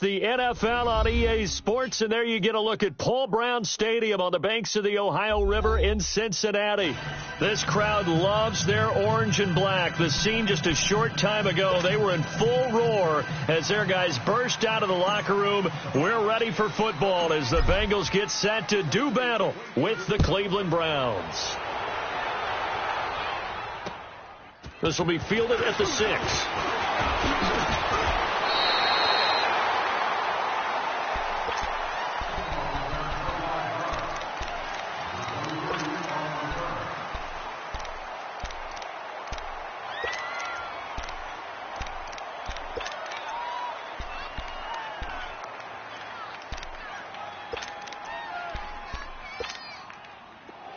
The NFL on EA Sports, and there you get a look at Paul Brown Stadium on the banks of the Ohio River in Cincinnati. This crowd loves their orange and black. The scene just a short time ago, they were in full roar as their guys burst out of the locker room. We're ready for football as the Bengals get set to do battle with the Cleveland Browns. This will be fielded at the 6.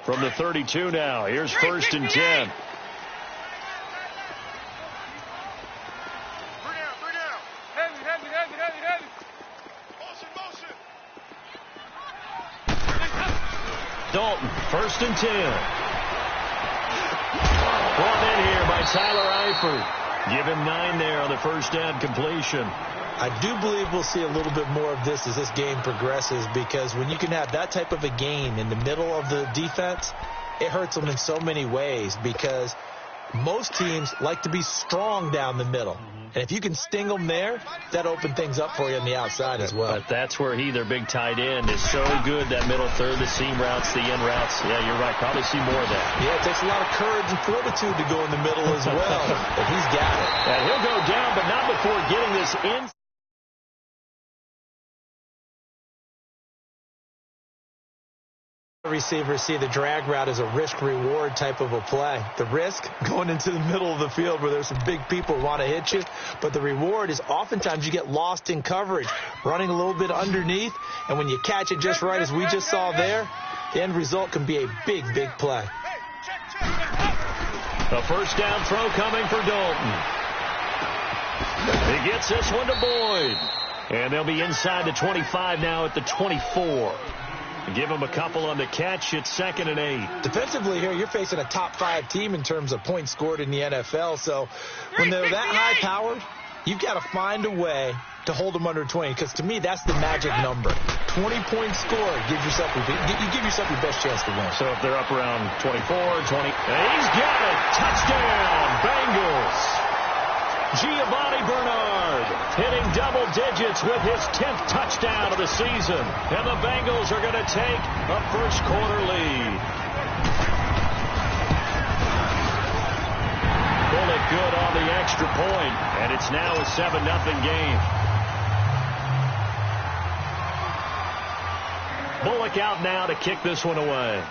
From the 32 now, here's 1st and 10. Dalton, 1st and 10. Brought in here by Tyler Eifert. Give him 9 there on the first down completion. I do believe we'll see a little bit more of this as this game progresses, because when you can have that type of a gain in the middle of the defense, it hurts them in so many ways, because most teams like to be strong down the middle. And if you can sting them there, that opens things up for you on the outside as well. But that's where their big tight end, is so good, that middle third, the seam routes, the in routes. Yeah, you're right. Probably see more of that. Yeah, it takes a lot of courage and fortitude to go in the middle as well. But he's got it. And he'll go down, but not before getting this in. Receivers see the drag route as a risk-reward type of a play. The risk, going into the middle of the field where there's some big people who want to hit you, but the reward is oftentimes you get lost in coverage, running a little bit underneath, and when you catch it just right, as we just saw there, the end result can be a big, big play. The first down throw coming for Dalton. He gets this one to Boyd, and they'll be inside the 25 now at the 24. Give him a couple on the catch. It's 2nd and 8. Defensively here, you're facing a top-5 team in terms of points scored in the NFL. So when they're that high-powered, you've got to find a way to hold them under 20. Because to me, that's the magic number. 20 points scored. You give yourself your best chance to win. So if they're up around 24, 20. And he's got it. Touchdown, Bengals. Giovanni Bernard hitting double digits with his 10th touchdown of the season. And the Bengals are going to take a first-quarter lead. Bullock good on the extra point, and it's now a 7-0 game. Bullock out now to kick this one away.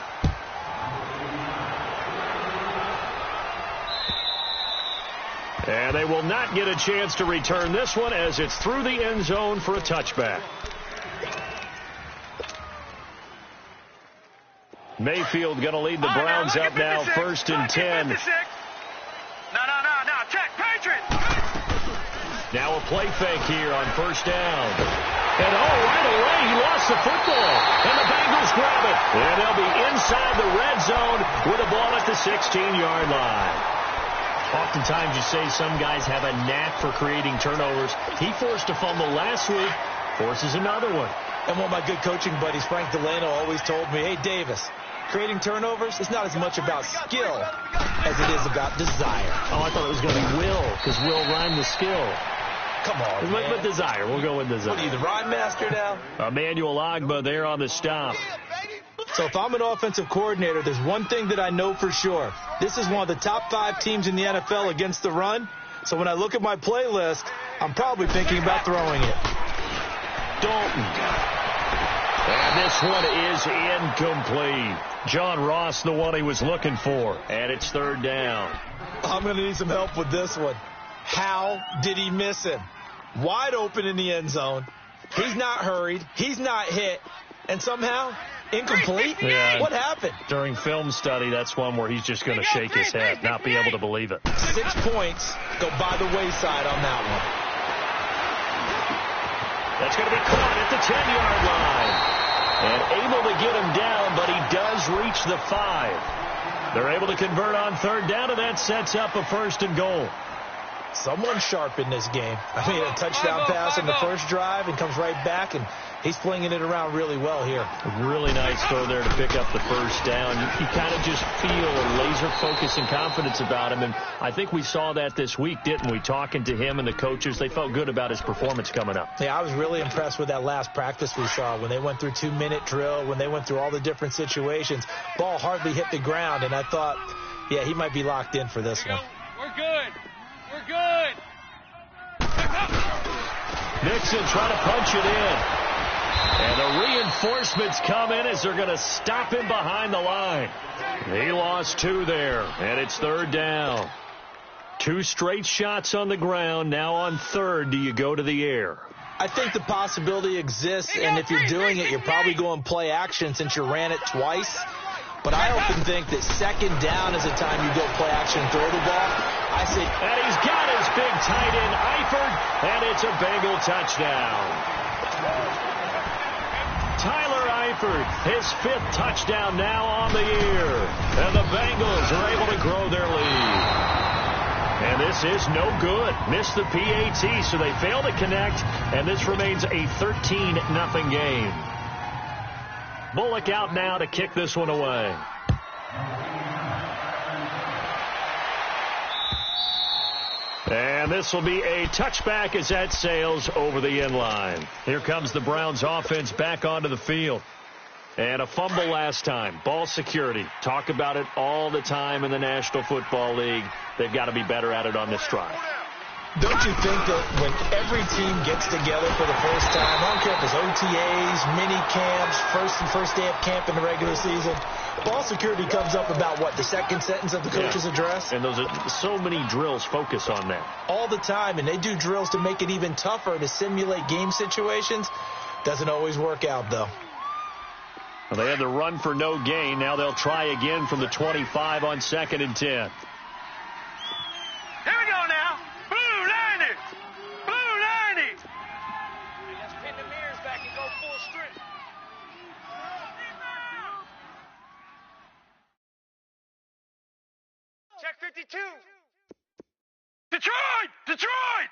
And they will not get a chance to return this one as it's through the end zone for a touchback. Mayfield going to lead the Browns up now, 1st and 10. No, check, Patriot. Now a play fake here on 1st down. And right away he lost the football. And the Bengals grab it. And they'll be inside the red zone with a ball at the 16-yard line. Oftentimes you say some guys have a knack for creating turnovers. He forced a fumble last week, forces another one. And one of my good coaching buddies, Frank Delano, always told me, hey, Davis, creating turnovers is not as much about skill as it is about desire. Oh, I thought it was going to be will, because will rhyme with skill. Come on, man. With desire. We'll go with desire. What are you, the rhyme master now? Emmanuel Ogbah there on the stop. So if I'm an offensive coordinator, there's one thing that I know for sure. This is one of the top 5 teams in the NFL against the run. So when I look at my playlist, I'm probably thinking about throwing it. Dalton. And this one is incomplete. John Ross, the one he was looking for. And it's 3rd down. I'm going to need some help with this one. How did he miss him? Wide open in the end zone. He's not hurried. He's not hit. And somehow, incomplete? Yeah. What happened? During film study, that's one where he's just going to shake his head, not be able to believe it. 6 points go by the wayside on that one. That's going to be caught at the 10-yard line. And able to get him down, but he does reach the 5. They're able to convert on 3rd down, and that sets up a 1st and goal. someone sharp in this game. I mean, a touchdown pass on the first drive and comes right back, and he's flinging it around really well here. A really nice throw there to pick up the first down. You kind of just feel a laser focus and confidence about him, and I think we saw that this week, didn't we? Talking to him and the coaches, they felt good about his performance coming up. Yeah, I was really impressed with that last practice we saw when they went through 2-minute drill, when they went through all the different situations. Ball hardly hit the ground, and I thought, yeah, he might be locked in for this one. We're good. We're good. Nixon trying to punch it in. And the reinforcements come in as they're going to stop him behind the line. He lost 2 there, and it's 3rd down. 2 straight shots on the ground. Now on 3rd, do you go to the air? I think the possibility exists, and if you're doing it, you're probably going play action since you ran it twice. But I often think that 2nd down is the time you go play action and throw the ball. I say, and he's got his big tight end, Eifert, and it's a Bengal touchdown. Tyler Eifert, his 5th touchdown now on the year. And the Bengals are able to grow their lead. And this is no good. Missed the PAT, so they fail to connect, and this remains a 13-0 game. Bullock out now to kick this one away. And this will be a touchback as that sails over the end line. Here comes the Browns offense back onto the field. And a fumble last time. Ball security. Talk about it all the time in the National Football League. They've got to be better at it on this drive. Don't you think that when every team gets together for the first time, I don't care if it's OTAs, mini camps, first day of camp in the regular season, ball security comes up about, what, the 2nd sentence of the coach's address? And those are so many drills focus on that. All the time, and they do drills to make it even tougher to simulate game situations. Doesn't always work out, though. Well, they had the run for no gain. Now they'll try again from the 25 on 2nd and 10. Here we go now. Blue 90. Blue 90. Let's pin the mirrors back and go full strip. Check 52. Detroit! Detroit!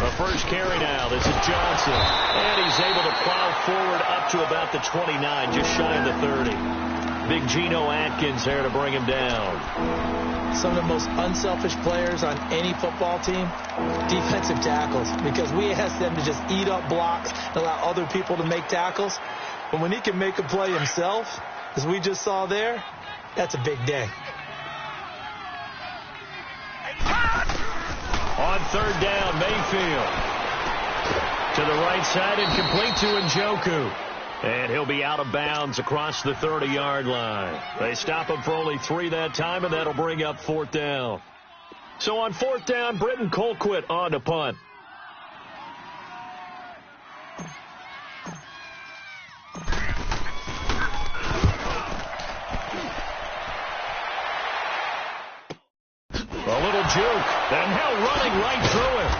The first carry now. This is Johnson. And he's able to plow forward up to about the 29, just shy of the 30. Big Geno Atkins there to bring him down. Some of the most unselfish players on any football team, defensive tackles, because we ask them to just eat up blocks and allow other people to make tackles. But when he can make a play himself, as we just saw there, that's a big day. On 3rd down, Mayfield. To the right side and complete to Njoku. And he'll be out of bounds across the 30-yard line. They stop him for only 3 that time, and that'll bring up 4th down. So on 4th down, Britton Colquitt on to punt. A little juke, and now running right through him.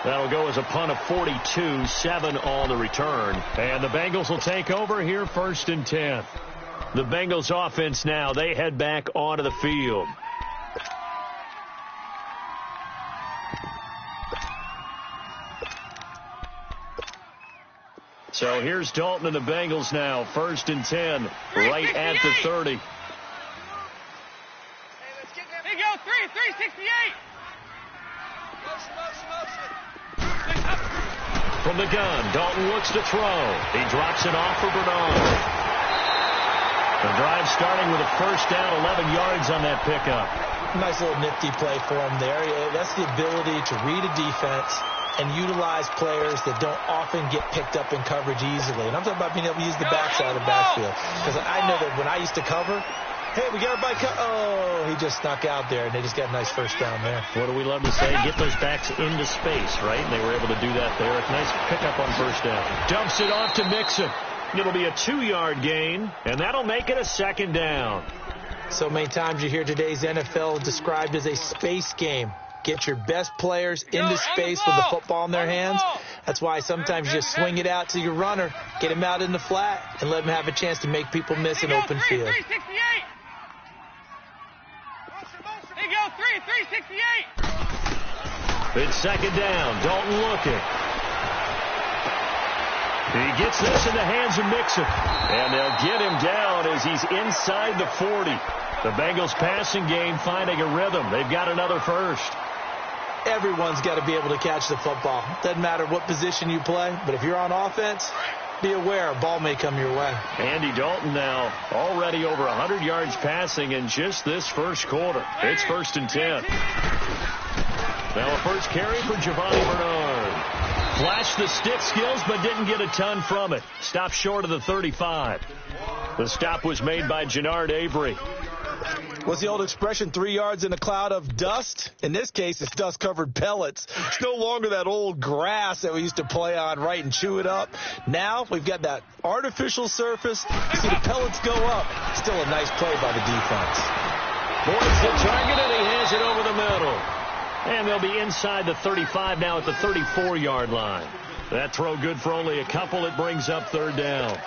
That'll go as a punt of 42, 7 on the return. And the Bengals will take over here 1st and 10. The Bengals offense now, they head back onto the field. So here's Dalton and the Bengals now, 1st and 10, right at the 30. Here you go, 368. From the gun, Dalton looks to throw. He drops it off for Bernard. The drive starting with a 1st down, 11 yards on that pickup. Nice little nifty play for him there. That's the ability to read a defense and utilize players that don't often get picked up in coverage easily. And I'm talking about being able to use the backside of backfield. Because I know that when I used to cover, hey, we got everybody oh, he just snuck out there, and they just got a nice 1st down there. What do we love to say? Get those backs into space, right? And they were able to do that there. A nice pickup on 1st down. Dumps it off to Mixon. It'll be a 2-yard gain, and that'll make it a 2nd down. So many times you hear today's NFL described as a space game. Get your best players into space with the football in their hands. That's why sometimes you just swing it out to your runner, get him out in the flat, and let him have a chance to make people miss an open field. 368. Here you go, 368. It's second down. Dalton looking. He gets this in the hands of Mixon. And they'll get him down as he's inside the 40. The Bengals passing game finding a rhythm. They've got another first. Everyone's got to be able to catch the football. Doesn't matter what position you play, but if you're on offense, be aware a ball may come your way. Andy Dalton now already over 100 yards passing in just this first quarter. It's 1st and 10. Now a first carry for Giovanni Bernard. Flashed the stick skills, but didn't get a ton from it. Stopped short of the 35. The stop was made by Jannard Avery. What's the old expression, 3 yards in a cloud of dust? In this case, it's dust-covered pellets. It's no longer that old grass that we used to play on, right, and chew it up. Now we've got that artificial surface. See the pellets go up. Still a nice play by the defense. Boyd's the target, and he has it over the middle. And they'll be inside the 35 now at the 34-yard line. That throw good for only a couple. It brings up 3rd down.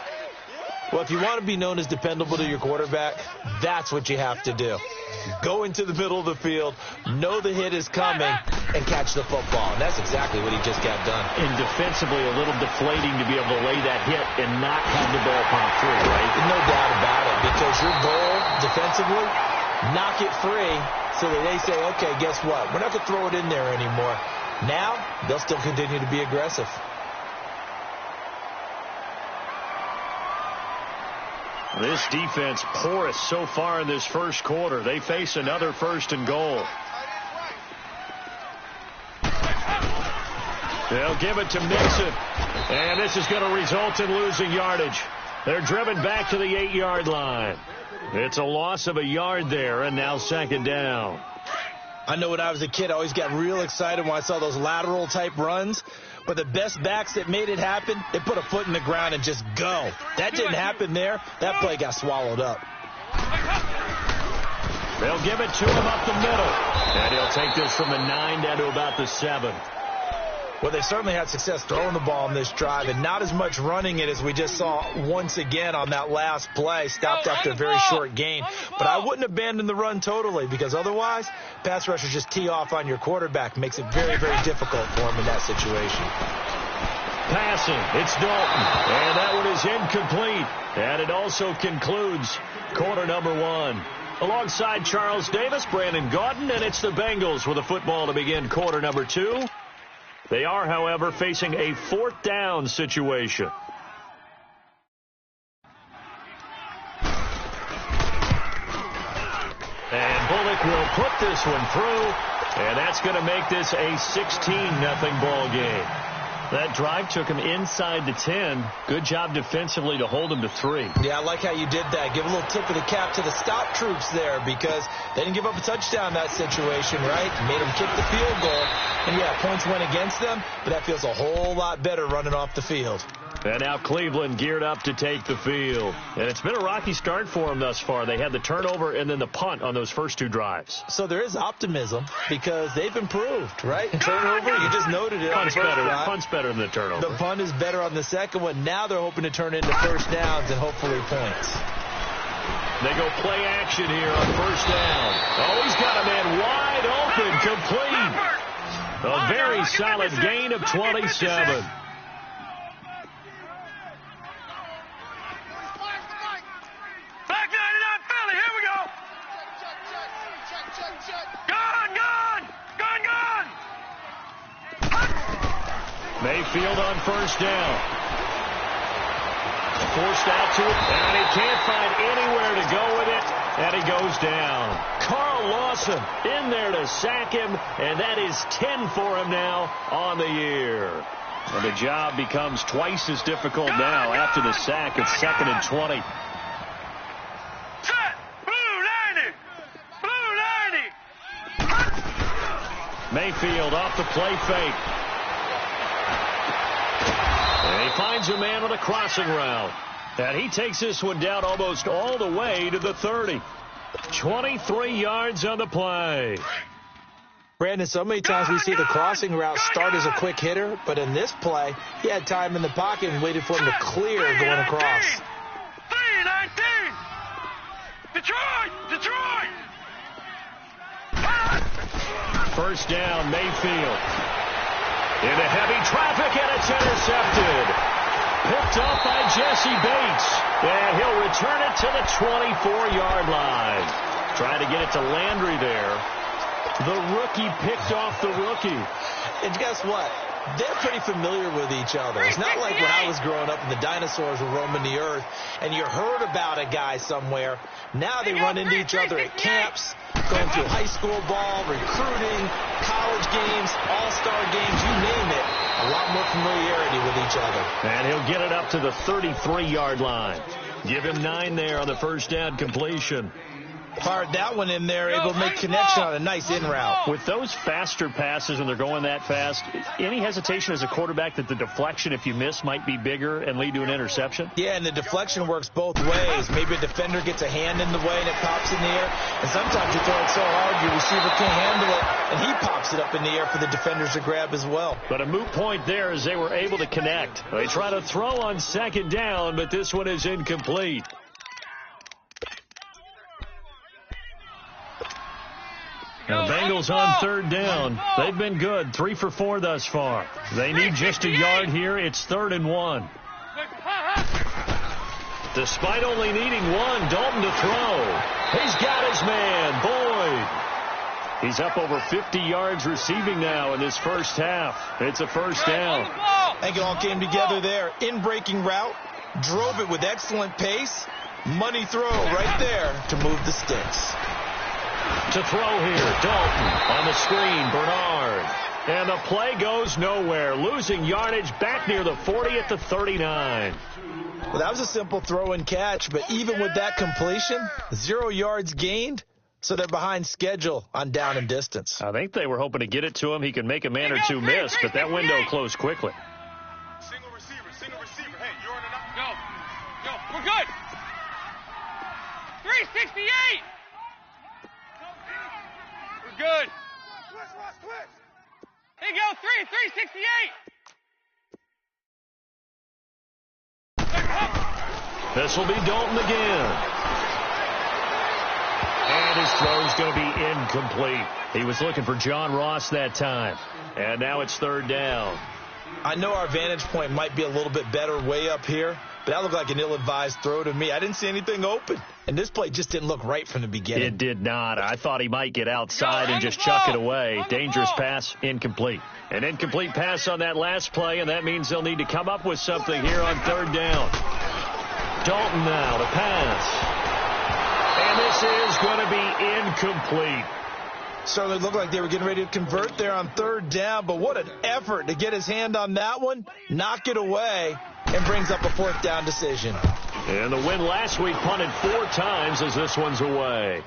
Well, if you want to be known as dependable to your quarterback, that's what you have to do. Go into the middle of the field, know the hit is coming, and catch the football. And that's exactly what he just got done. And defensively, a little deflating to be able to lay that hit and not have the ball pop through, right? No doubt about it, because your goal defensively, knock it free so that they say, okay, guess what? We're not going to throw it in there anymore. Now, they'll still continue to be aggressive. This defense porous so far in this first quarter. They face another 1st and goal. They'll give it to Mixon. And this is going to result in losing yardage. They're driven back to the 8-yard line. It's a loss of a yard there, and now 2nd down. I know when I was a kid, I always got real excited when I saw those lateral-type runs. But the best backs that made it happen, they put a foot in the ground and just go. That didn't happen there. That play got swallowed up. They'll give it to him up the middle. And he'll take this from the 9 down to about the 7. Well, they certainly had success throwing the ball in this drive, and not as much running it as we just saw once again on that last play. Stopped after a very short gain. But I wouldn't abandon the run totally, because otherwise, pass rushers just tee off on your quarterback. Makes it very, very difficult for him in that situation. Passing, it's Dalton. And that one is incomplete. And it also concludes quarter number 1. Alongside Charles Davis, Brandon Gotw, and it's the Bengals with a football to begin quarter number 2. They are, however, facing a 4th down situation. And Bullock will put this one through, and that's going to make this a 16-0 ball game. That drive took him inside the 10. Good job defensively to hold him to 3. Yeah, I like how you did that. Give a little tip of the cap to the stop troops there, because they didn't give up a touchdown in that situation, right? Made them kick the field goal. And, yeah, points went against them, but that feels a whole lot better running off the field. And now Cleveland geared up to take the field. And it's been a rocky start for them thus far. They had the turnover and then the punt on those first 2 drives. So there is optimism because they've improved, right? Turnover, you just noted it. Punt's better than the turnover. The punt is better on the second one. Now they're hoping to turn into first downs and hopefully points. They go play action here on first down. Oh, he's got a man wide open, complete. A very solid gain of 27. Mayfield on first down. Forced out to it, and he can't find anywhere to go with it, and he goes down. Carl Lawson in there to sack him, and that is 10 for him now on the year. And the job becomes twice as difficult now after the sack. It's 2nd and 20. Mayfield off the play fake. And he finds a man on a crossing route. And he takes this one down almost all the way to the 30. 23 yards on the play. Brandon, so many times we see the crossing route start as a quick hitter, but in this play, he had time in the pocket and waited for him to clear going across. 3-19. Detroit! first down. Mayfield into heavy traffic, and it's intercepted. Picked up by Jesse Bates, and he'll return it to the 24-yard line. Trying to get it to Landry there. The rookie picked off the rookie. And guess what? They're pretty familiar with each other. It's not like when I was growing up and the dinosaurs were roaming the earth and you heard about a guy somewhere. Now they run into each other at camps, going through high school ball, recruiting, college games, all-star games, you name it. A lot more familiarity with each other. And he'll get it up to the 33-yard line. Give him 9 there on the first down completion. Fired that one in there, able to make connection on a nice in route. With those faster passes and they're going that fast, any hesitation as a quarterback that the deflection, if you miss, might be bigger and lead to an interception? Yeah, and the deflection works both ways. Maybe a defender gets a hand in the way and it pops in the air. And sometimes you throw it so hard your receiver can't handle it, and he pops it up in the air for the defenders to grab as well. But a moot point there as they were able to connect. They try to throw on second down, but this one is incomplete. Now, the Bengals on third down. They've been good. 3 for 4 thus far. They need just a yard here. It's 3rd and 1. Despite only needing 1, Dalton to throw. He's got his man, Boyd. He's up over 50 yards receiving now in this first half. It's a first down. I think it all came together there. In-breaking route. Drove it with excellent pace. Money throw right there to move the sticks. To throw here, Dalton on the screen, Bernard. And the play goes nowhere, losing yardage back near the 40 at the 39. Well, that was a simple throw and catch, but even with that completion, 0 yards gained, so they're behind schedule on down and distance. I think they were hoping to get it to him. He could make a man or two miss, but that window closed quickly. Single receiver. Hey, you're on the go. We're good. 368. Good. Here you go, 368. This will be Dalton again. And his throw's going to be incomplete. He was looking for John Ross that time. And now it's 3rd down. I know our vantage point might be a little bit better way up here, but that looked like an ill-advised throw to me. I didn't see anything open. And this play just didn't look right from the beginning. It did not. I thought he might get outside and just chuck it away. Dangerous pass, incomplete. An incomplete pass on that last play, and that means they'll need to come up with something here on 3rd down. Dalton now to pass. And this is going to be incomplete. Certainly looked like they were getting ready to convert there on 3rd down, but what an effort to get his hand on that one, knock it away, and brings up a 4th down decision. And the win last week punted 4 times as this one's away.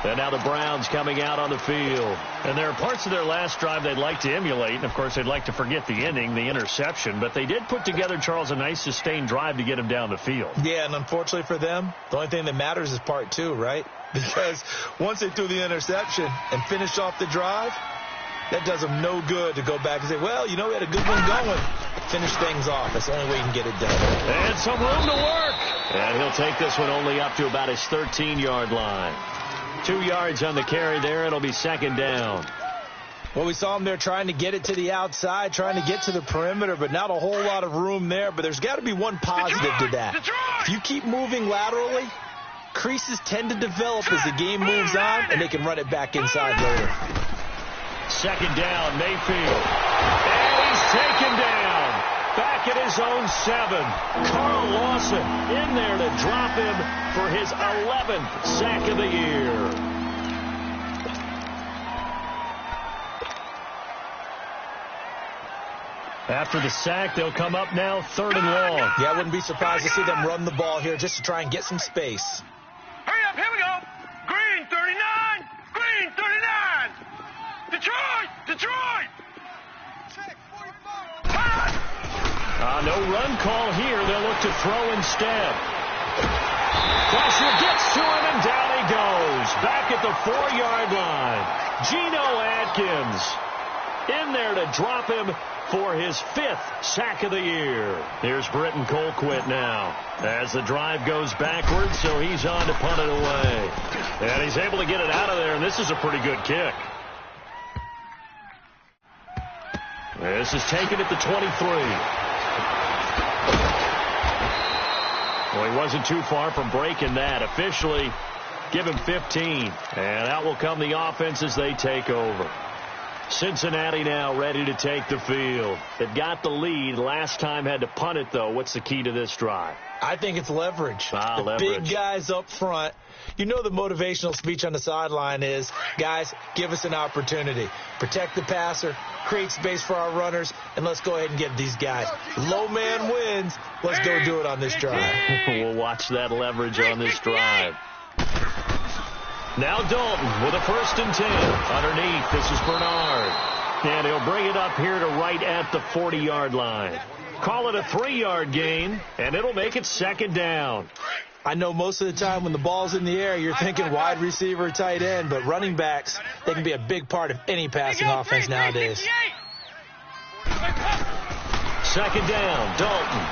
And now the Browns coming out on the field. And there are parts of their last drive they'd like to emulate. And, of course, they'd like to forget the ending, the interception. But they did put together, Charles, a nice sustained drive to get him down the field. Yeah, and unfortunately for them, the only thing that matters is part 2, right? Because once they threw the interception and finished off the drive, that does them no good to go back and say, well, you know, we had a good one going. Finish things off. That's the only way you can get it done. And some room to work. And he'll take this one only up to about his 13-yard line. 2 yards on the carry there. It'll be 2nd down. Well, we saw him there trying to get it to the outside, trying to get to the perimeter, but not a whole lot of room there. But there's got to be one positive to that. If you keep moving laterally, creases tend to develop as the game moves on, and they can run it back inside later. 2nd down, Mayfield. And he's taken down. Back at his own 7. Carl Lawson in there to drop him for his 11th sack of the year. After the sack, they'll come up now 3rd and long. Yeah, I wouldn't be surprised to see them run the ball here just to try and get some space. Hurry up, here we go. Green 39. Green 39. Detroit. Check 45. No run call here. They'll look to throw instead. Pressure gets to him, and down he goes. Back at the 4-yard line. Geno Atkins. in there to drop him for his 5th sack of the year. Here's Britton Colquitt now as the drive goes backwards, so he's on to punt it away. And he's able to get it out of there, and this is a pretty good kick. This is taken at the 23. Well, he wasn't too far from breaking that. Officially, give him 15. And out will come the offense as they take over. Cincinnati now ready to take the field. They've got the lead. Last time had to punt it, though. What's the key to this drive? I think it's leverage. Leverage. Big guys up front. You know the motivational speech on the sideline is, guys, give us an opportunity. Protect the passer, create space for our runners, and let's go ahead and get these guys. Low man wins. Let's go do it on this drive. We'll watch that leverage on this drive. Now Dalton with a 1st and 10. Underneath, this is Bernard. And he'll bring it up here to right at the 40-yard line. Call it a 3-yard gain, and it'll make it 2nd down. I know most of the time when the ball's in the air, you're thinking wide receiver, tight end, but running backs, they can be a big part of any passing offense nowadays. 2nd down, Dalton.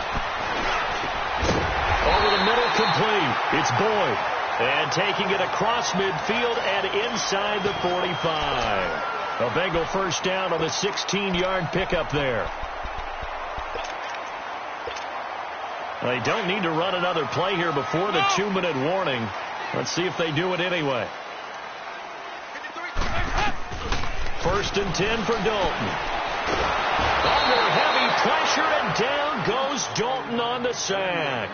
Over the middle, complete. It's Boyd. And taking it across midfield and inside the 45. A Bengal 1st down on the 16-yard pickup there. They don't need to run another play here before the 2-minute warning. Let's see if they do it anyway. 1st and 10 for Dalton. Under heavy pressure, and down goes Dalton on the sack.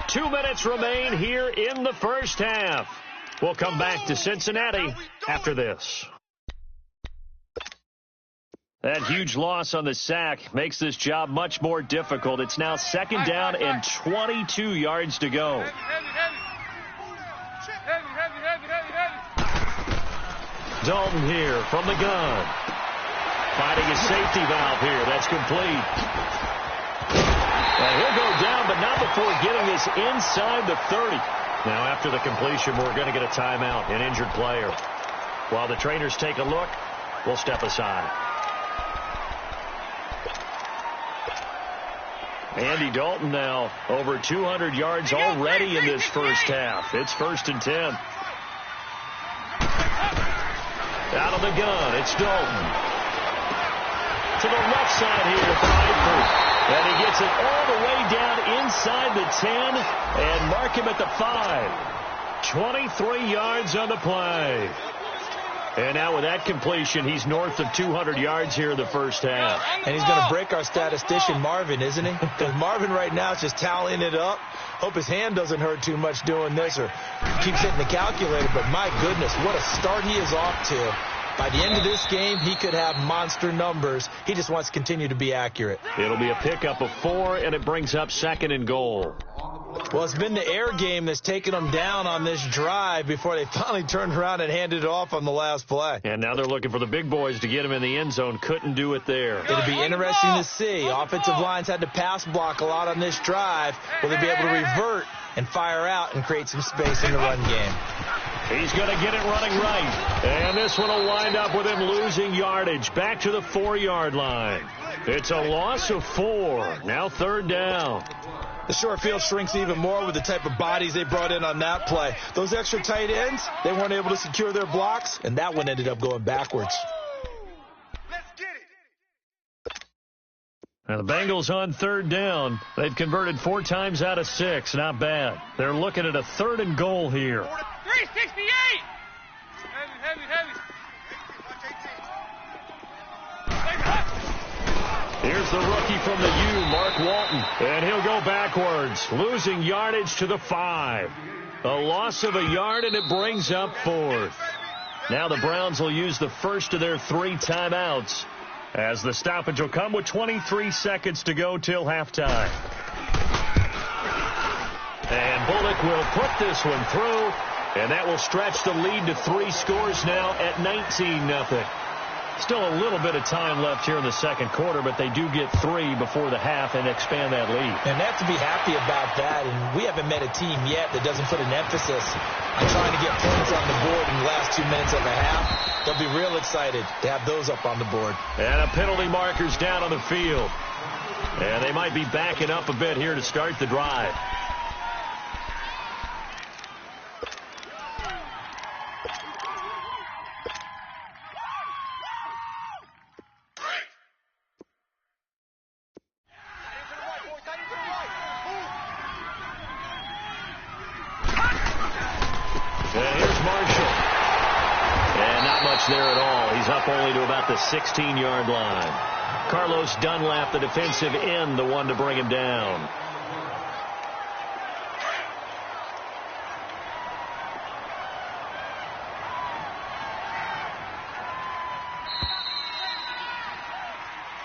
Two minutes remain here in the 1st half. We'll come back to Cincinnati after this. That huge loss on the sack makes this job much more difficult. It's now 2nd down and 22 yards to go. Dalton here from the gun. Finding a safety valve here. That's complete. And he'll go down, but not before getting this inside the 30. Now, after the completion, we're going to get a timeout, an injured player. While the trainers take a look, we'll step aside. Andy Dalton now over 200 yards already in this 1st half. It's 1st and 10. Out of the gun, it's Dalton. To the left side here for Eifert. And he gets it all the way down inside the 10 and mark him at the 5. 23 yards on the play. And now with that completion, he's north of 200 yards here in the 1st half. And he's going to break our statistician, Marvin, isn't he? Because Marvin right now is just tallying it up. Hope his hand doesn't hurt too much doing this or keeps hitting the calculator. But my goodness, what a start he is off to. By the end of this game, he could have monster numbers. He just wants to continue to be accurate. It'll be a pickup of 4, and it brings up 2nd and goal. Well, it's been the air game that's taken them down on this drive before they finally turned around and handed it off on the last play. And now they're looking for the big boys to get him in the end zone. Couldn't do it there. It'll be interesting to see. Offensive lines had to pass block a lot on this drive. Will they be able to revert and fire out and create some space in the run game? He's going to get it running right. And this one will wind up with him losing yardage. Back to the 4-yard line. It's a loss of 4. Now 3rd down. The short field shrinks even more with the type of bodies they brought in on that play. Those extra tight ends, they weren't able to secure their blocks, and that one ended up going backwards. Now the Bengals on 3rd down. They've converted 4 times out of 6. Not bad. They're looking at a 3rd and goal here. 368! Heavy. Here's the rookie from the U, Mark Walton. And he'll go backwards, losing yardage to the 5. A loss of a yard, and it brings up 4th. Now the Browns will use the first of their 3 timeouts, as the stoppage will come with 23 seconds to go till halftime. And Bullock will put this one through, and that will stretch the lead to 3 scores now at 19-0. Still a little bit of time left here in the second quarter, but they do get 3 before the half and expand that lead. And they have to be happy about that. And we haven't met a team yet that doesn't put an emphasis on trying to get points on the board in the last 2 minutes of the half. They'll be real excited to have those up on the board. And a penalty marker's down on the field. And they might be backing up a bit here to start the drive. There at all. He's up only to about the 16-yard line. Carlos Dunlap, the defensive end, the one to bring him down.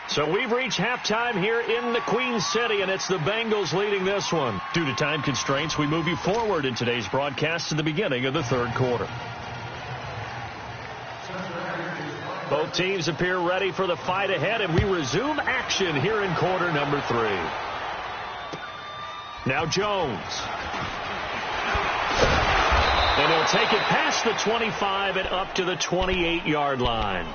So we've reached halftime here in the Queen City, and it's the Bengals leading this one. Due to time constraints, we move you forward in today's broadcast to the beginning of the third quarter. Both teams appear ready for the fight ahead, and we resume action here in quarter number 3. Now Jones. And he'll take it past the 25 and up to the 28-yard line.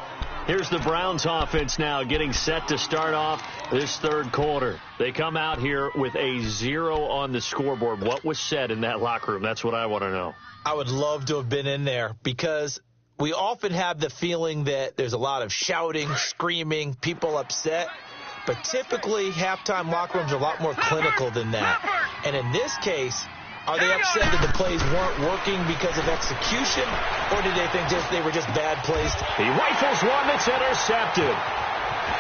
Here's the Browns offense now getting set to start off this third quarter. They come out here with a 0 on the scoreboard. What was said in that locker room? That's what I want to know. I would love to have been in there because we often have the feeling that there's a lot of shouting, screaming, people upset. But typically, halftime locker rooms are a lot more clinical than that. And in this case, are they upset that the plays weren't working because of execution? Or did they think they were just bad plays? He rifles one that's intercepted.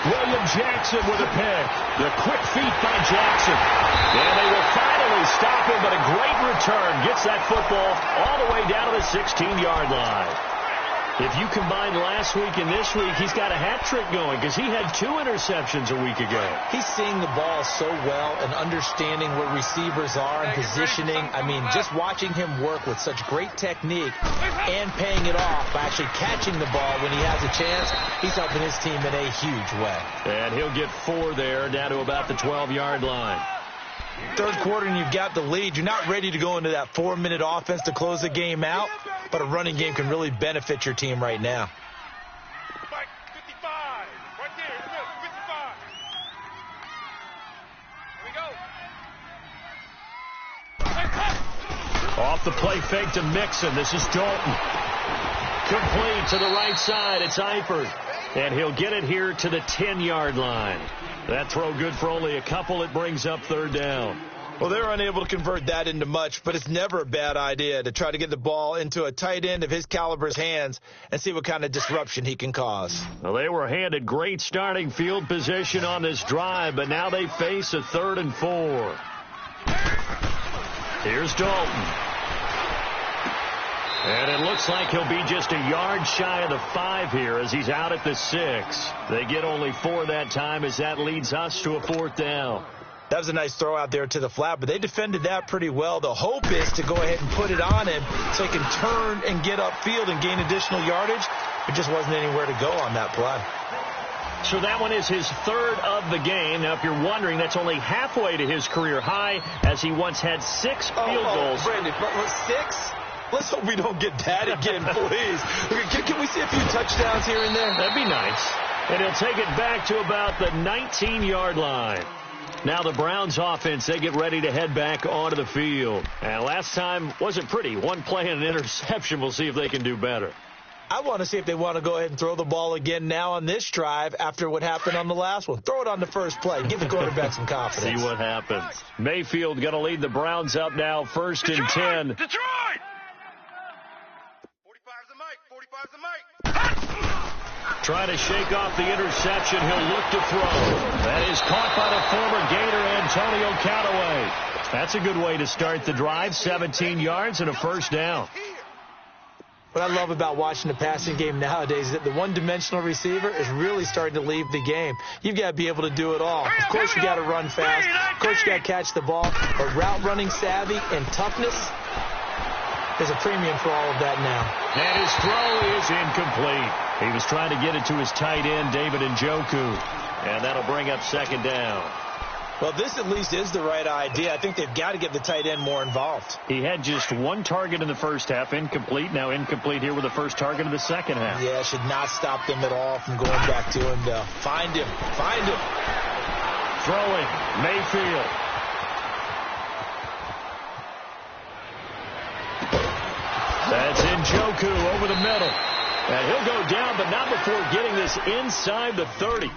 William Jackson with a pick. The quick feet by Jackson. And they will finally stop him, but a great return. Gets that football all the way down to the 16-yard line. If you combine last week and this week, he's got a hat trick going because he had 2 interceptions a week ago. He's seeing the ball so well and understanding where receivers are and positioning. I mean, just watching him work with such great technique and paying it off by actually catching the ball when he has a chance, he's helping his team in a huge way. And he'll get 4 there, down to about the 12-yard line. Third quarter and you've got the lead. You're not ready to go into that 4-minute offense to close the game out, but a running game can really benefit your team right now. 55, right there, 55. Here we go. Off the play fake to Mixon. This is Dalton. Complete to the right side. It's Eifert. And he'll get it here to the 10-yard line. That throw good for only a couple. It brings up third down. Well, they were unable to convert that into much, but it's never a bad idea to try to get the ball into a tight end of his caliber's hands and see what kind of disruption he can cause. Well, they were handed great starting field position on this drive, but now they face a 3rd and 4. Here's Dalton. And it looks like he'll be just a yard shy of the 5 here as he's out at the 6. They get only 4 that time as that leads us to a 4th down. That was a nice throw out there to the flat, but they defended that pretty well. The hope is to go ahead and put it on him so he can turn and get upfield and gain additional yardage. It just wasn't anywhere to go on that play. So that one is his 3rd of the game. Now, if you're wondering, that's only halfway to his career high as he once had 6 field goals. Brandon, 6? Let's hope we don't get that again, please. Can we see a few touchdowns here and there? That'd be nice. And he'll take it back to about the 19-yard line. Now the Browns offense, they get ready to head back onto the field. And last time wasn't pretty. 1 play and an interception. We'll see if they can do better. I want to see if they want to go ahead and throw the ball again now on this drive after what happened on the last one. Throw it on the first play. Give the quarterback some confidence. See what happens. Mayfield going to lead the Browns up now, 1st and 10. Detroit! 45's the mic. 45's the mic. Trying to shake off the interception. He'll look to throw. That is caught by the former Gator, Antonio Callaway. That's a good way to start the drive. 17 yards and a 1st down. What I love about watching the passing game nowadays is that the one-dimensional receiver is really starting to leave the game. You've got to be able to do it all. Of course, you got to run fast. Of course, you got to catch the ball. But route running savvy and toughness, there's a premium for all of that now. And his throw is incomplete. He was trying to get it to his tight end, David Njoku. And that'll bring up second down. Well, this at least is the right idea. I think they've got to get the tight end more involved. He had just one target in the first half, incomplete. Now incomplete here with the first target of the second half. Yeah, should not stop them at all from going back to him to find him. Find him. Throwing, Mayfield. That's Njoku over the middle. And he'll go down, but not before getting this inside the 30.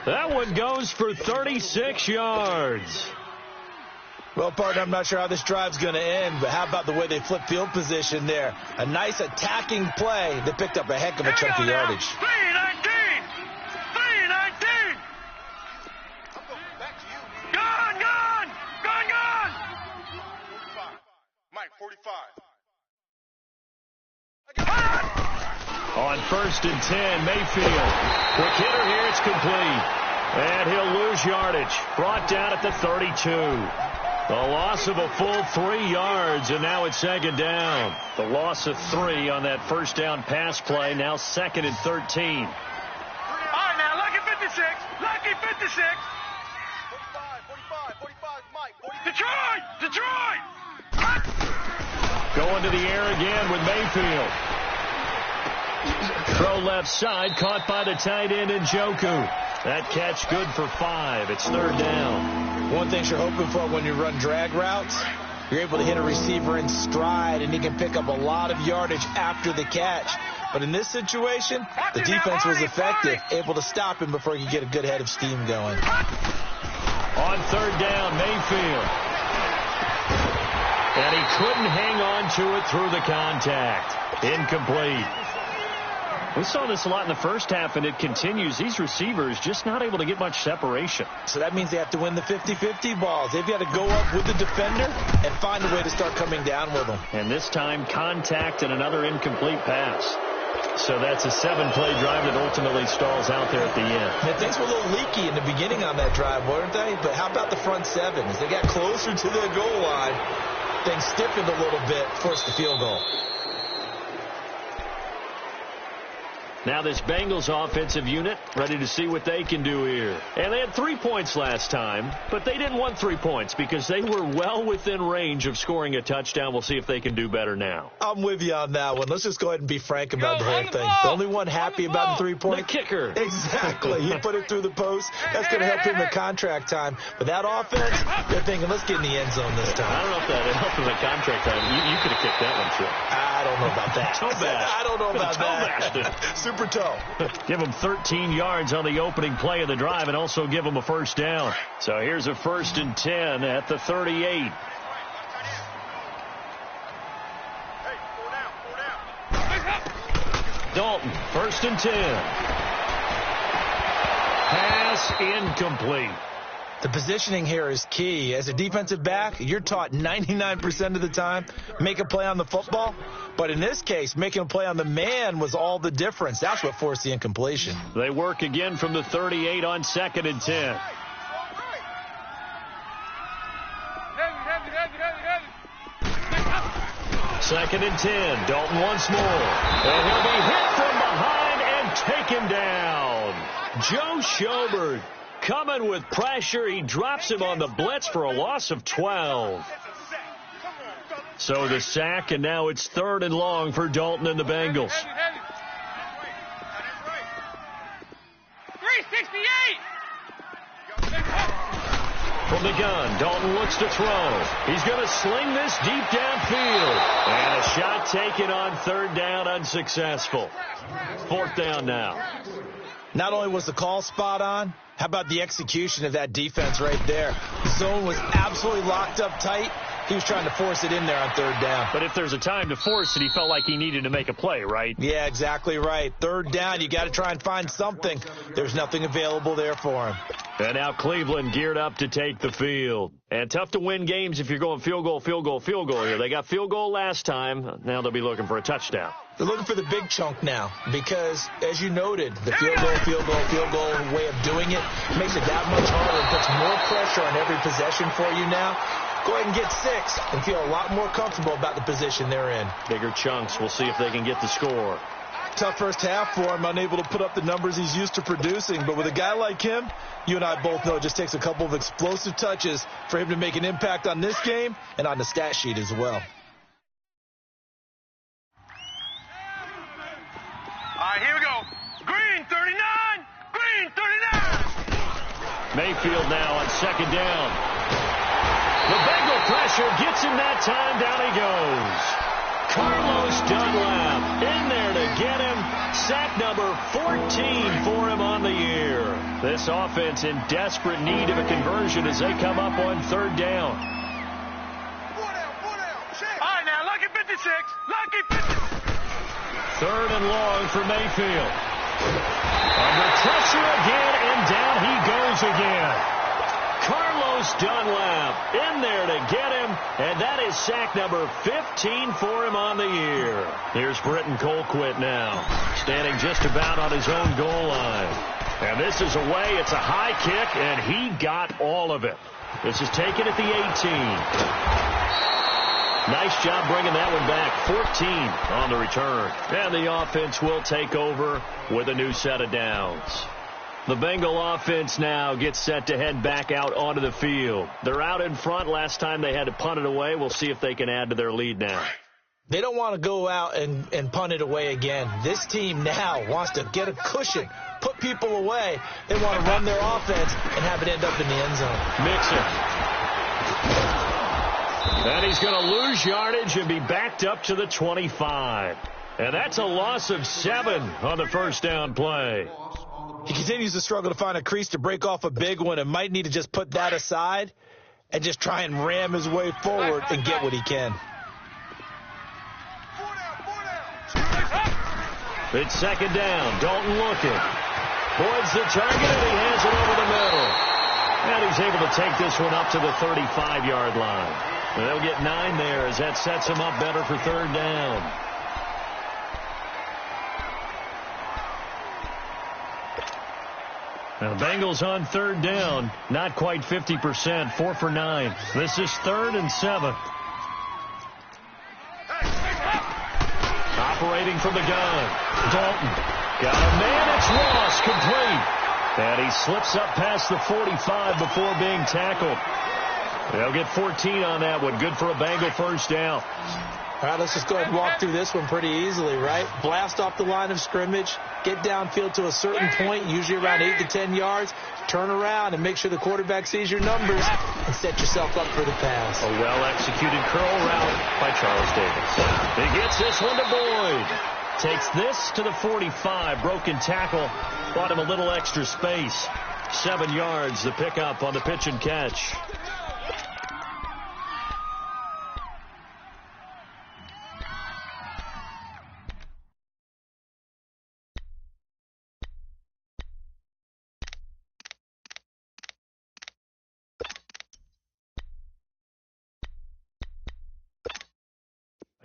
That one goes for 36 yards. Well, partner, I'm not sure how this drive's going to end, but how about the way they flip field position there? A nice attacking play that picked up a heck of a chunk of yardage. 319! 319! Gone, gone! Gone, gone! 45. Mike, 45. On 1st and 10, Mayfield. Quick hitter here, it's complete. And he'll lose yardage. Brought down at the 32. The loss of a full 3 yards, and now it's second down. The loss of 3 on that first down pass play, now 2nd and 13. All right, now, lucky 56. Lucky 56. 45, 45, Mike. 45. Detroit! Detroit! Going to the air again with Mayfield. Throw left side, caught by the tight end Njoku. That catch good for 5. It's third down. One thing you're hoping for when you run drag routes, you're able to hit a receiver in stride, and he can pick up a lot of yardage after the catch. But in this situation, the defense was effective, able to stop him before he could get a good head of steam going. On third down, Mayfield. And he couldn't hang on to it through the contact. Incomplete. We saw this a lot in the first half, and it continues. These receivers just not able to get much separation. So that means they have to win the 50-50 balls. They've got to go up with the defender and find a way to start coming down with them. And this time, contact and another incomplete pass. So that's a 7-play drive that ultimately stalls out there at the end. And things were a little leaky in the beginning on that drive, weren't they? But how about the front 7? As they got closer to the goal line, things stiffened a little bit, forced the field goal. Now this Bengals offensive unit ready to see what they can do here. And they had 3 points last time, but they didn't want 3 points because they were well within range of scoring a touchdown. We'll see if they can do better now. I'm with you on that one. Let's just go ahead and be frank about the whole thing. The only one happy about the 3 points. The kicker. Exactly. He put it through the post. That's going to help him in contract time. But that offense, they're thinking, let's get in the end zone this time. I don't know if that helped him in contract time. You could have kicked that one, too. I don't know about that. Toe bash. I don't know about that. Super toe. Give them 13 yards on the opening play of the drive and also give them a first down. So here's a 1st and 10 at the 38. Hey, 4 down. Dalton, 1st and 10. Pass incomplete. The positioning here is key. As a defensive back, you're taught 99% of the time, make a play on the football. But in this case, making a play on the man was all the difference. That's what forced the incompletion. They work again from the 38 on 2nd and 10. Second and 10. Dalton once more. And he'll be hit from behind and taken down. Joe Schobert coming with pressure. He drops him on the blitz for a loss of 12. So the sack, and now it's 3rd and long for Dalton and the Bengals. 368! From the gun, Dalton looks to throw. He's going to sling this deep downfield. And a shot taken on 3rd down, unsuccessful. 4th down now. Not only was the call spot on, how about the execution of that defense right there? The zone was absolutely locked up tight. He was trying to force it in there on 3rd down. But if there's a time to force it, he felt like he needed to make a play, right? Yeah, exactly right. 3rd down, you got to try and find something. There's nothing available there for him. And now Cleveland geared up to take the field. And tough to win games if you're going field goal here. They got field goal last time. Now they'll be looking for a touchdown. They're looking for the big chunk now because, as you noted, the field goal way of doing it makes it that much harder and puts more pressure on every possession for you now. Go ahead and get 6 and feel a lot more comfortable about the position they're in. Bigger chunks. We'll see if they can get the score. Tough first half for him, unable to put up the numbers he's used to producing. But with a guy like him, you and I both know it just takes a couple of explosive touches for him to make an impact on this game and on the stat sheet as well. All right, here we go. Green 39, green 39. Mayfield now on second down. The Bengal pressure gets him that time. Down he goes. Carlos Dunlap in there to get him. Sack number 14 for him on the year. This offense in desperate need of a conversion as they come up on third down. 4 down, 4 down. Check. All right, now, lucky 56, lucky 56. Third and long for Mayfield. Under pressure again, and down he goes again. Carlos Dunlap in there to get him, and that is sack number 15 for him on the year. Here's Britton Colquitt now, standing just about on his own goal line. And this is away. It's a high kick, and he got all of it. This is taken at the 18. Nice job bringing that one back. 14 on the return. And the offense will take over with a new set of downs. The Bengal offense now gets set to head back out onto the field. They're out in front. Last time they had to punt it away. We'll see if they can add to their lead now. They don't want to go out and punt it away again. This team now wants to get a cushion, put people away. They want to run their offense and have it end up in the end zone. Mixon. And he's going to lose yardage and be backed up to the 25. And that's a loss of 7 on the first down play. He continues to struggle to find a crease to break off a big one and might need to just put that aside and just try and ram his way forward and get what he can. 4 down. It's second down. Dalton looking. Boyd's the target, and he hands it over the middle. And he's able to take this one up to the 35-yard line. And they'll get 9 there as that sets him up better for third down. Now the Bengals on third down, not quite 50%, 4 for 9. This is 3rd and 7. Operating from the gun, Dalton. Got a man, it's Ross, complete. And he slips up past the 45 before being tackled. They'll get 14 on that one. Good for a Bengal first down. All right, let's just go ahead and walk through this one pretty easily, right? Blast off the line of scrimmage, get downfield to a certain point, usually around 8 to 10 yards, turn around and make sure the quarterback sees your numbers and set yourself up for the pass. A well-executed curl route by Charles Davis. He gets this one to Boyd. Takes this to the 45. Broken tackle. Bought him a little extra space. 7 yards, the pickup on the pitch and catch.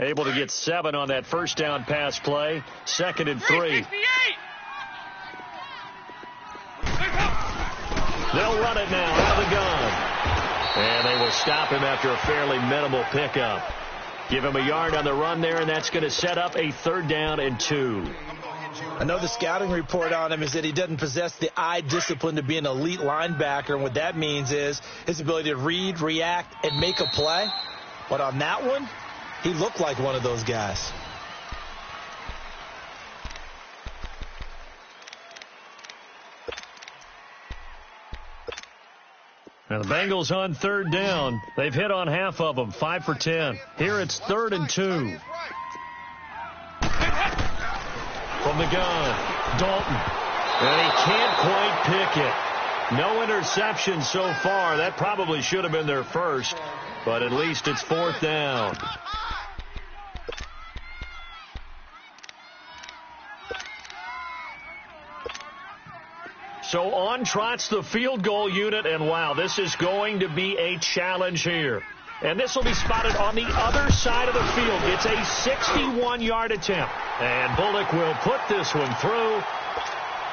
Able to get 7 on that first down pass play. 2nd and 3. They'll run it now out of the gun. And they will stop him after a fairly minimal pickup. Give him a yard on the run there, and that's going to set up a 3rd down and 2. I know the scouting report on him is that he doesn't possess the eye discipline to be an elite linebacker, and what that means is his ability to read, react, and make a play. But on that one, he looked like one of those guys. Now the Bengals on 3rd down. They've hit on half of them, 5 for 10. Here it's 3rd and 2. From the gun, Dalton. And he can't quite pick it. No interception so far. That probably should have been their first, but at least it's 4th down. So on trots the field goal unit, and wow, this is going to be a challenge here. And this will be spotted on the other side of the field. It's a 61-yard attempt. And Bullock will put this one through.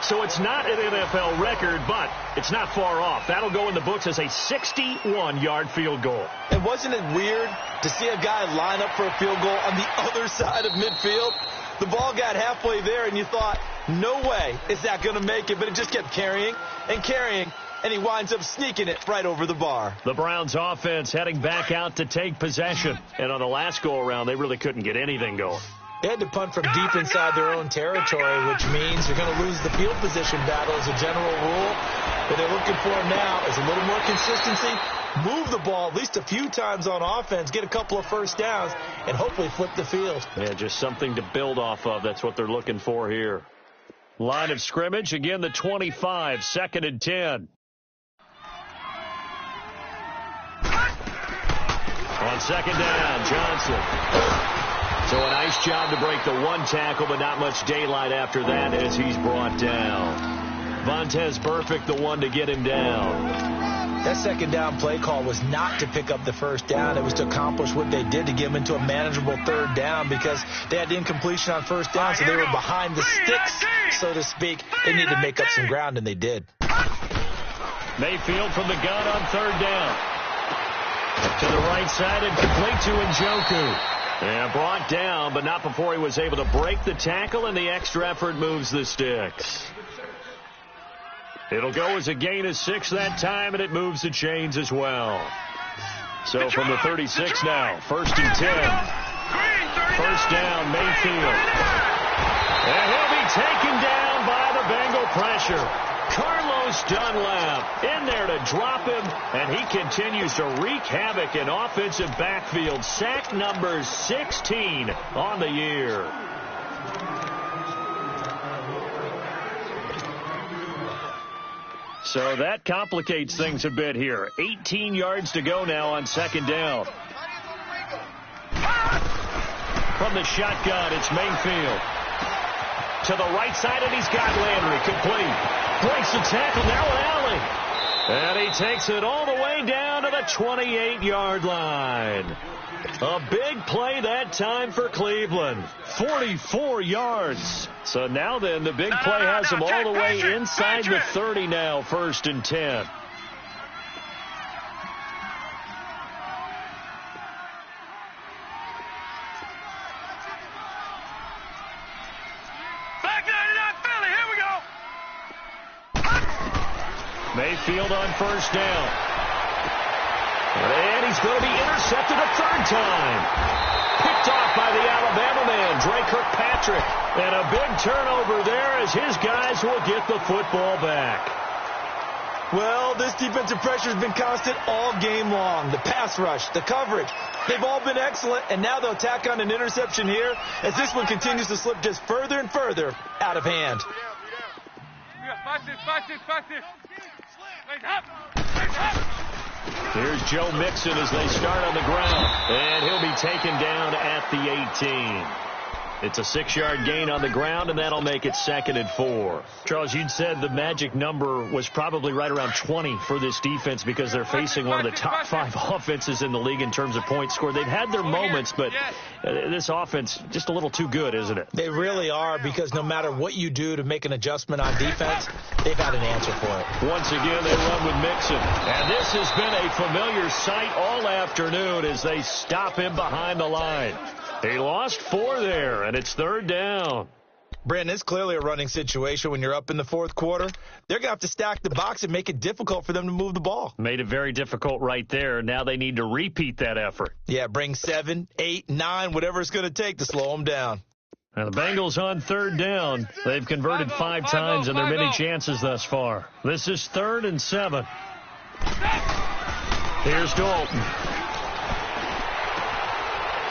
So it's not an NFL record, but it's not far off. That'll go in the books as a 61-yard field goal. And wasn't it weird to see a guy line up for a field goal on the other side of midfield? The ball got halfway there, and you thought, no way is that going to make it, but it just kept carrying and carrying, and he winds up sneaking it right over the bar. The Browns offense heading back out to take possession, and on the last go-around, they really couldn't get anything going. They had to punt from deep inside their own territory, which means you're going to lose the field position battle as a general rule. What they're looking for now is a little more consistency, move the ball at least a few times on offense, get a couple of first downs, and hopefully flip the field. Yeah, just something to build off of. That's what they're looking for here. Line of scrimmage, again the 25, 2nd and 10. On 2nd down, Johnson. So a nice job to break the one tackle, but not much daylight after that as he's brought down. Vontaze Burfict, the one to get him down. That 2nd down play call was not to pick up the first down. It was to accomplish what they did to get them into a manageable 3rd down because they had the incompletion on 1st down, so they were behind the sticks, so to speak. They needed to make up some ground, and they did. Mayfield from the gun on 3rd down. To the right side and complete to Njoku. And brought down, but not before he was able to break the tackle, and the extra effort moves the sticks. It'll go as a gain of 6 that time, and it moves the chains as well. So from the 36 now, 1st and 10. 1st down, Mayfield. And he'll be taken down by the Bengal pressure. Carlos Dunlap in there to drop him, and he continues to wreak havoc in offensive backfield. Sack number 16 on the year. So that complicates things a bit here. 18 yards to go now on 2nd down. From the shotgun, it's Mayfield. To the right side, and he's got Landry complete. Breaks the tackle, now Alley. And he takes it all the way down to the 28-yard line. A big play that time for Cleveland. 44 yards. So now then, the big play has them all the way inside the 30 now, 1st and 10. Mayfield on 1st down. And he's going to be intercepted a 3rd time. Picked off by the Alabama man, Dre Kirkpatrick. And a big turnover there as his guys will get the football back. Well, this defensive pressure has been constant all game long. The pass rush, the coverage, they've all been excellent, and now they'll tack on an interception here as this one continues to slip just further and further out of hand. Here's Joe Mixon as they start on the ground, and he'll be taken down at the 18. It's a 6-yard gain on the ground, and that'll make it 2nd and 4. Charles, you'd said the magic number was probably right around 20 for this defense because they're facing one of the top 5 offenses in the league in terms of points scored. They've had their moments, but this offense just a little too good, isn't it? They really are, because no matter what you do to make an adjustment on defense, they've got an answer for it. Once again, they run with Mixon. And this has been a familiar sight all afternoon as they stop him behind the line. He lost 4 there, and it's 3rd down. Brandon, it's clearly a running situation when you're up in the 4th quarter. They're going to have to stack the box and make it difficult for them to move the ball. Made it very difficult right there. Now they need to repeat that effort. Yeah, bring 7, 8, 9, whatever it's going to take to slow them down. Now the Bengals on 3rd down. They've converted 5 times in their many chances thus far. This is 3rd and 7. Here's Dalton.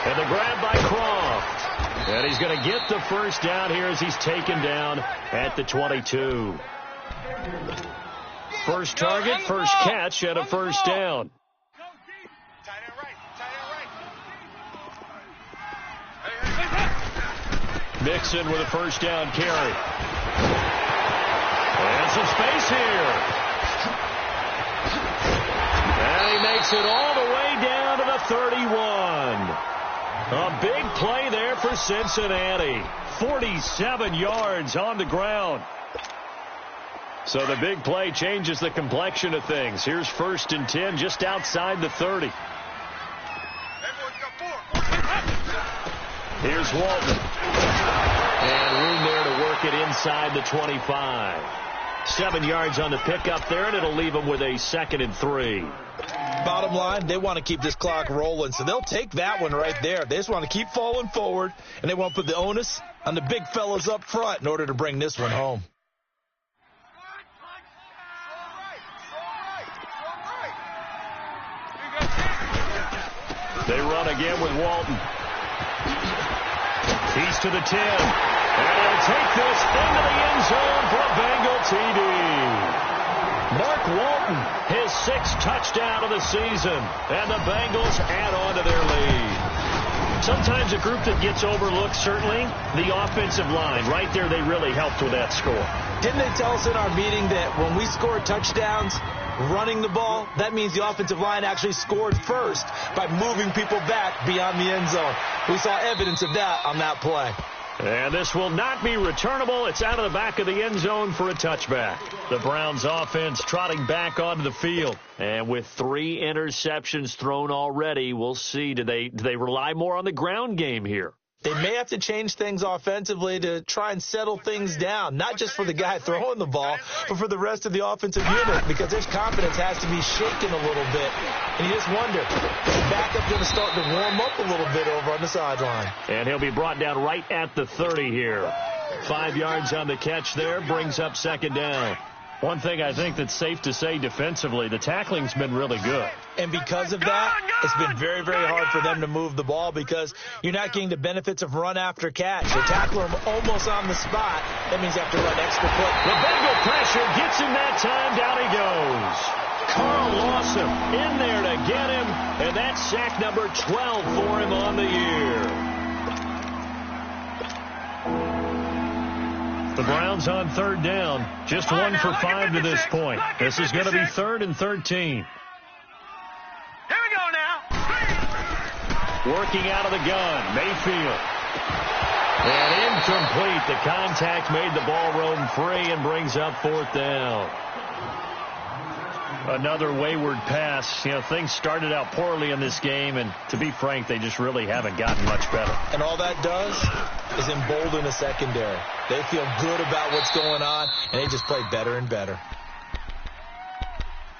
And the grab by Croft. And he's going to get the first down here as he's taken down at the 22. First target, first catch at a 1st down. Mixon with a 1st down carry. And some space here. And he makes it all the way down to the 31. A big play there for Cincinnati. 47 yards on the ground. So the big play changes the complexion of things. Here's 1st and 10 just outside the 30. Here's Walton. And room there to work it inside the 25. 7 yards on the pickup there, and it'll leave them with a 2nd and 3. Bottom line, they want to keep this clock rolling, so they'll take that one right there. They just want to keep falling forward, and they want to put the onus on the big fellas up front in order to bring this one home. They run again with Walton. He's to the 10. And he'll take this into the end zone for a Bengal TD. Mark Walton, his 6th touchdown of the season. And the Bengals add on to their lead. Sometimes a group that gets overlooked, certainly, the offensive line. Right there, they really helped with that score. Didn't they tell us in our meeting that when we score touchdowns running the ball, that means the offensive line actually scored first by moving people back beyond the end zone? We saw evidence of that on that play. And this will not be returnable. It's out of the back of the end zone for a touchback. The Browns offense trotting back onto the field. And with 3 interceptions thrown already, we'll see. Do they rely more on the ground game here? They may have to change things offensively to try and settle things down, not just for the guy throwing the ball, but for the rest of the offensive unit, because their confidence has to be shaken a little bit. And you just wonder, is the backup going to start to warm up a little bit over on the sideline? And he'll be brought down right at the 30 here. 5 yards on the catch there, brings up 2nd down. One thing I think that's safe to say defensively, the tackling's been really good. And because of that, it's been very, very hard for them to move the ball because you're not getting the benefits of run after catch. They tackle him almost on the spot. That means you have to run extra quick. The Bengal pressure gets him that time. Down he goes. Carl Lawson in there to get him, and that's sack number 12 for him on the year. The Browns on 3rd down. Just 1 for 5 to this point. This is going to be 3rd and 13. Here we go now. Working out of the gun, Mayfield. And incomplete. The contact made the ball roam free and brings up 4th down. Another wayward pass. You know, things started out poorly in this game, and to be frank, they just really haven't gotten much better. And all that does is embolden the secondary. They feel good about what's going on, and they just play better and better.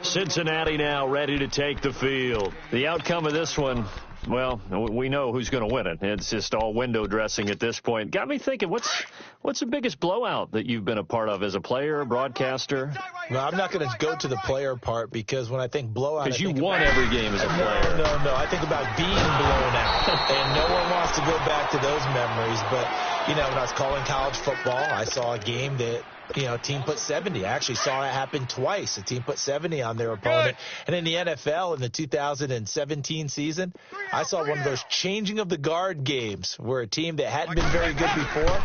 Cincinnati now ready to take the field. The outcome of this one, well, we know who's going to win it. It's just all window dressing at this point. Got me thinking, what's the biggest blowout that you've been a part of as a player, broadcaster? No, I'm not going to go to the player part because when I think blowout, because you won every game as a player. No. I think about being blown out, and no one wants to go back to those memories. But, you know, when I was calling college football, I saw a game that, you know, a team put 70. I actually saw it happen twice. A team put 70 on their opponent. And in the NFL, in the 2017 season, I saw one of those changing of the guard games where a team that hadn't been very good before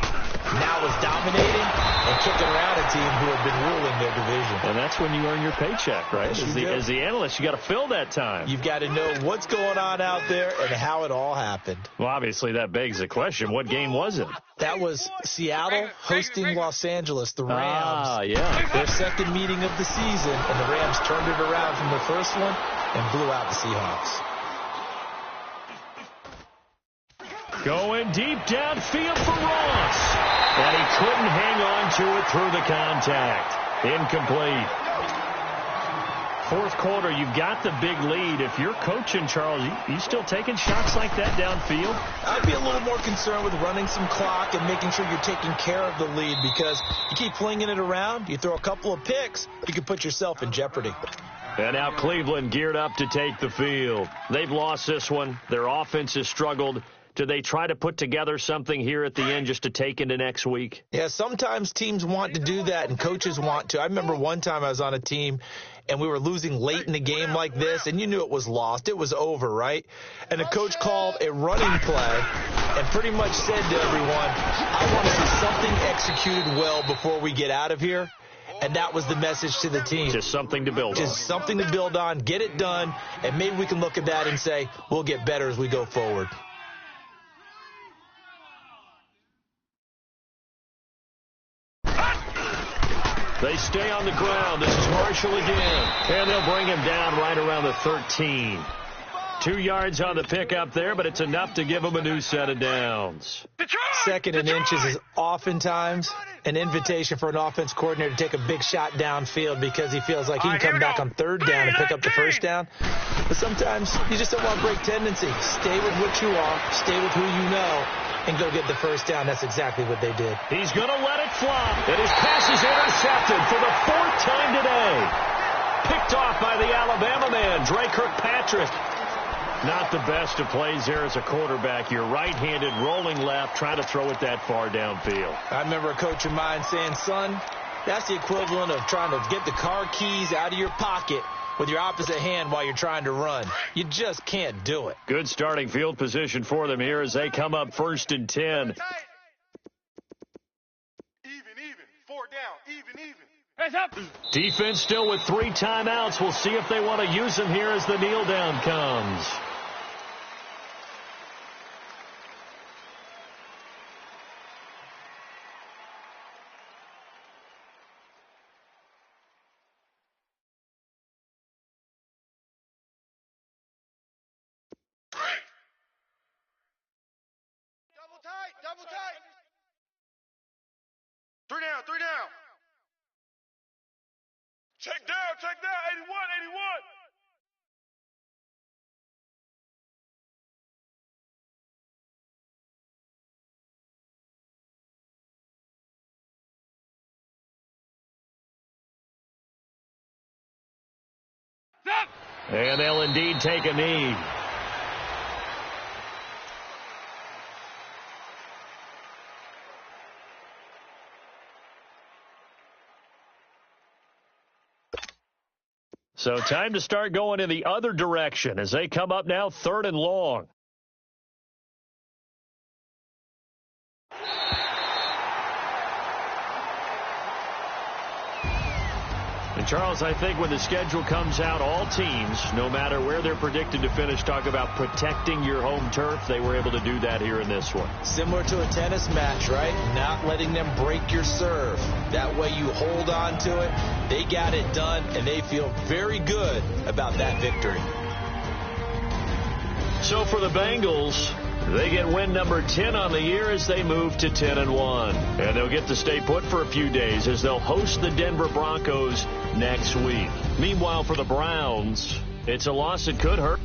now was dominating and kicking around a team who had been ruling their division. And that's when you earn your paycheck, right? Yes, as the analyst, you got to fill that time. You've got to know what's going on out there and how it all happened. Well, obviously, that begs the question, what game was it? That was Seattle hosting Los Angeles, the Rams. Ah, yeah. Their 2nd meeting of the season, and the Rams turned it around from the first one and blew out the Seahawks. Going deep downfield for Ross. And he couldn't hang on to it through the contact. Incomplete. 4th quarter, you've got the big lead. If you're coaching, Charles, you still taking shots like that downfield? I'd be a little more concerned with running some clock and making sure you're taking care of the lead because you keep flinging it around, you throw a couple of picks, you can put yourself in jeopardy. And now Cleveland geared up to take the field. They've lost this one. Their offense has struggled. Do they try to put together something here at the end just to take into next week? Yeah, sometimes teams want to do that and coaches want to. I remember one time I was on a team and we were losing late in a game like this, and you knew it was lost. It was over, right? And the coach called a running play and pretty much said to everyone, I want to see something executed well before we get out of here. And that was the message to the team. Just something to build on. Just something to build on, get it done, and maybe we can look at that and say, we'll get better as we go forward. They stay on the ground. This is Marshall again. And they'll bring him down right around the 13. 2 yards on the pickup there, but it's enough to give them a new set of downs. Second and inches is oftentimes an invitation for an offense coordinator to take a big shot downfield because he feels like he can come back on third down and pick up the first down. But sometimes you just don't want to break tendency. Stay with what you are, stay with who you know, and go get the first down. That's exactly what they did. He's going to let it fly. And his pass is intercepted for the 4th time today. Picked off by the Alabama man, Dre Kirkpatrick. Not the best of plays there as a quarterback. You're right-handed, rolling left, trying to throw it that far downfield. I remember a coach of mine saying, son, that's the equivalent of trying to get the car keys out of your pocket with your opposite hand while you're trying to run. You just can't do it. Good starting field position for them here as they come up 1st and 10. Even. 4 down. Even. Heads up. Defense still with 3 timeouts. We'll see if they want to use them here as the kneel down comes. Double tight. 3 down. Check down. 81. Stop. And they'll indeed take a knee. So time to start going in the other direction as they come up now 3rd and long. And Charles, I think when the schedule comes out, all teams, no matter where they're predicted to finish, talk about protecting your home turf. They were able to do that here in this one. Similar to a tennis match, right? Not letting them break your serve. That way you hold on to it. They got it done, and they feel very good about that victory. So for the Bengals, they get win number 10 on the year as they move to 10-1. And they'll get to stay put for a few days as they'll host the Denver Broncos next week. Meanwhile, for the Browns, it's a loss that could hurt.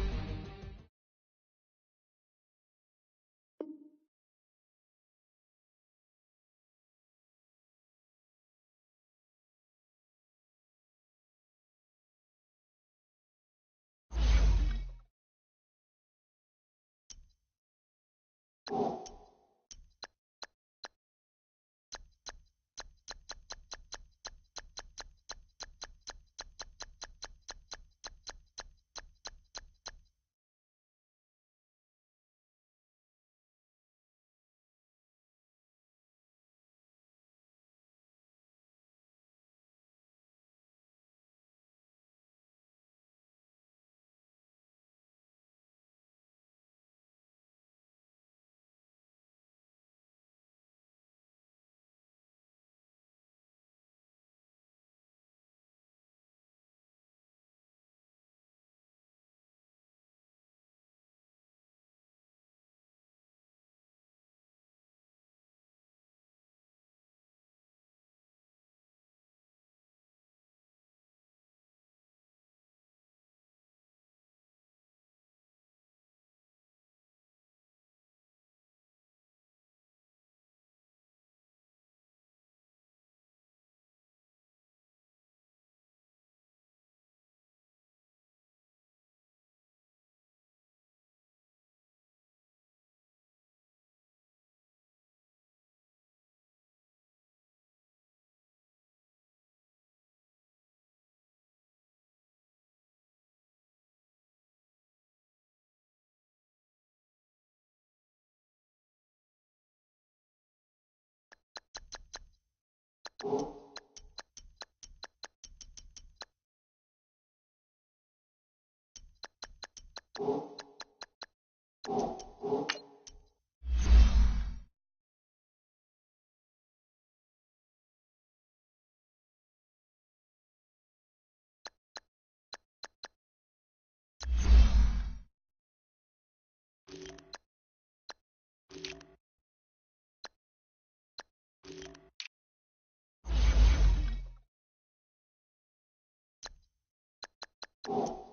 Bye.